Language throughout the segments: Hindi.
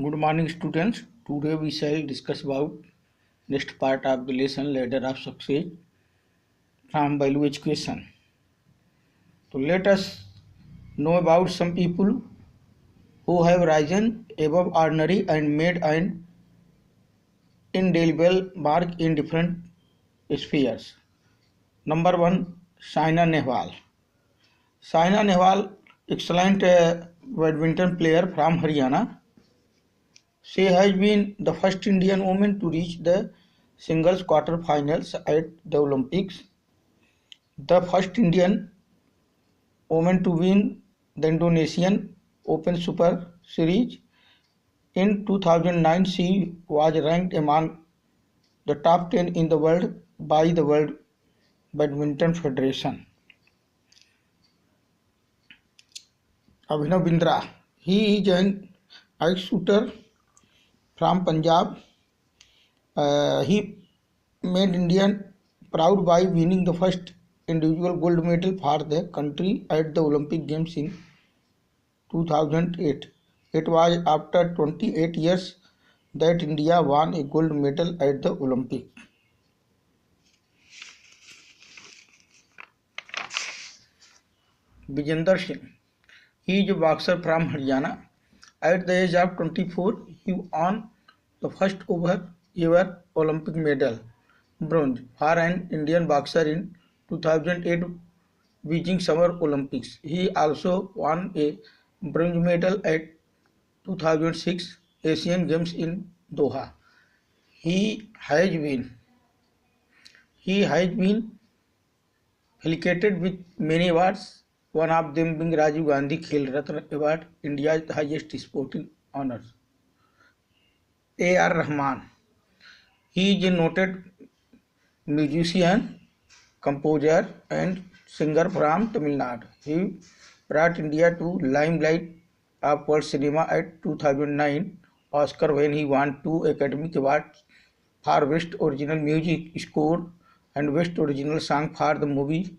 Good morning, students. Today we shall discuss about next part of the lesson ladder of success from value education. So let us know about some people who have risen above ordinary and made an indelible mark in different spheres. Number one, Saina Nehwal. Saina Nehwal, excellent badminton player from Haryana. She has been the first Indian woman to reach the singles quarter-finals at the Olympics, the first Indian woman to win the Indonesian Open Super Series. In 2009, she was ranked among the top 10 in the world by the World Badminton Federation. Abhinav Bindra, he is an ice shooter from Punjab. He made India proud by winning the first individual gold medal for the country at the Olympic Games in 2008. It was after 28 years that India won a gold medal at the Olympics. Vijender Singh, he is a boxer from Haryana. At the age of 24, he won the first ever Olympic medal, bronze, for an Indian boxer in 2008 Beijing Summer Olympics. He also won a bronze medal at 2006 Asian Games in Doha. He has been felicitated with many awards, one of them being Rajiv Gandhi Khel Ratna Award, India's highest sporting honor. A.R. Rahman, he is a noted musician, composer and singer from Tamil Nadu. He brought India to limelight of world cinema at 2009 Oscar when he won 2 Academy Awards for Best Original Music Score and Best Original Song for the movie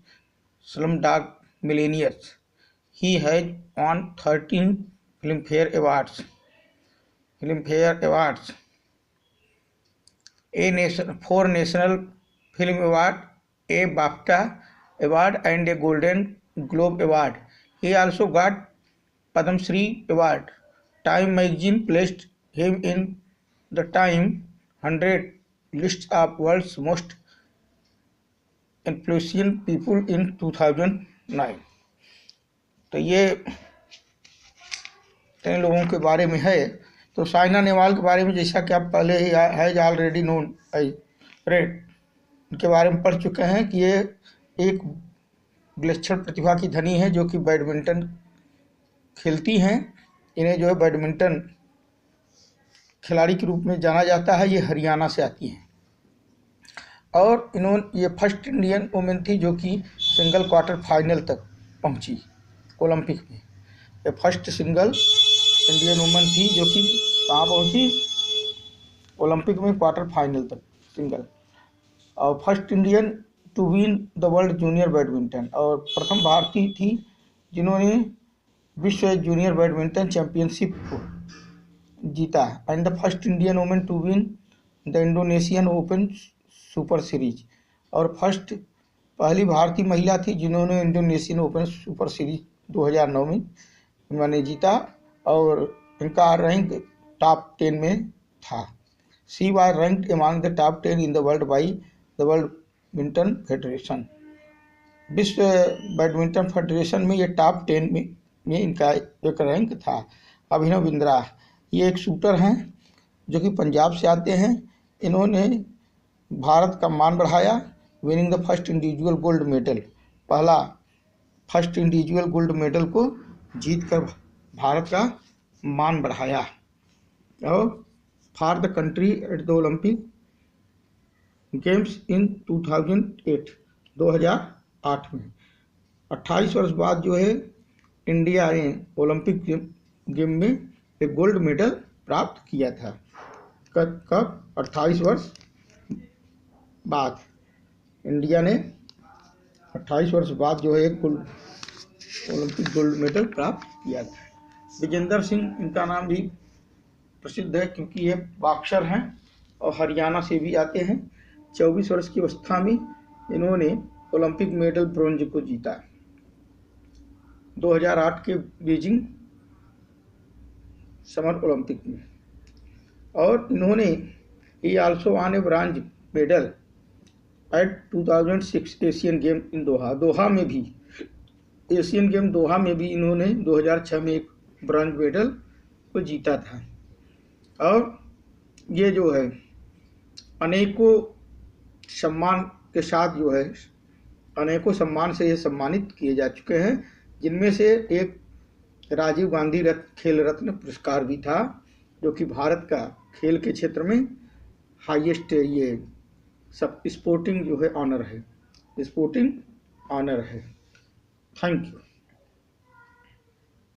Slumdog Millionaires. He has won 13 Filmfare Awards, four National Film Award, a BAFTA Award and a Golden Globe Award. He also got Padma Shri Award. Time magazine placed him in the Time 100 list of world's most influential people in 2009. तो ये इन लोगों के बारे में है। तो साइना नेहवाल के बारे में जैसा कि आप पहले he has already known I read इनके बारे में पढ़ चुके हैं कि ये एक विलक्षण प्रतिभा की धनी है जो कि बैडमिंटन खेलती हैं। इन्हें जो है बैडमिंटन खिलाड़ी के रूप में जाना जाता है। ये हरियाणा से आती हैं और इन्होंने ये फर्स्ट इंडियन वुमेन थी जो कि सिंगल क्वार्टर फाइनल तक पहुंची ओलंपिक में। ये फर्स्ट सिंगल इंडियन वुमेन थी जो कि कहाँ पहुंची, ओलंपिक में क्वार्टर फाइनल तक सिंगल, और first Indian to win the world junior badminton, और प्रथम भारतीय थी जिन्होंने विश्व जूनियर बैडमिंटन चैंपियनशिप को जीता, and the first Indian women to win the Indonesian Open Super Series, और फर्स्ट पहली भारतीय महिला थी जिन्होंने इंडोनेशियन ओपन सुपर सीरीज 2009 में इन्होंने जीता और इनका रैंक टॉप 10 में था। She was ranked among the top 10 in the world by the world badminton federation. विश्व बैडमिंटन फेडरेशन में ये टॉप 10 में इनका एक रैंक था। अभिनव बिंद्रा, ये एक शूटर हैं जो कि पंजाब से आते हैं। इन्होंने भारत का मान बढ़ाया, winning the first individual gold medal, पहला फर्स्ट इंडिविजुअल गोल्ड मेडल को जीतकर भारत का मान बढ़ाया। और for the country at the Olympic games in 2008 में 28 वर्ष बाद जो है इंडिया ने ओलंपिक गेम में एक गोल्ड मेडल प्राप्त किया था। कब 28 वर्ष बाद इंडिया ने 28 वर्ष बाद जो है एक ओलंपिक गोल्ड मेडल प्राप्त किया था। विजेंदर सिंह, इनका नाम भी प्रसिद्ध है क्योंकि ये बॉक्सर हैं और हरियाणा से भी आते हैं। 24 वर्ष की अवस्था में इन्होंने ओलंपिक मेडल ब्रॉन्ज को जीता। 2008 के बीजिंग समर ओलंपिक में। और इन्होंने ही also won a bronze medal at 2006 Asian game in Doha में भी, एशियन गेम दोहा में भी इन्होंने 2006 में एक ब्रॉन्ज मेडल को जीता था। और ये जो है अनेकों सम्मान के साथ जो है अनेकों सम्मान से ये सम्मानित किए जा चुके हैं, जिनमें से एक राजीव गांधी खेल रत्न पुरस्कार भी था, जो कि भारत का खेल के क्षेत्र में हाईएस्ट ये सब स्पोर्टिंग जो है ऑनर है, स्पोर्टिंग ऑनर है। Thank you.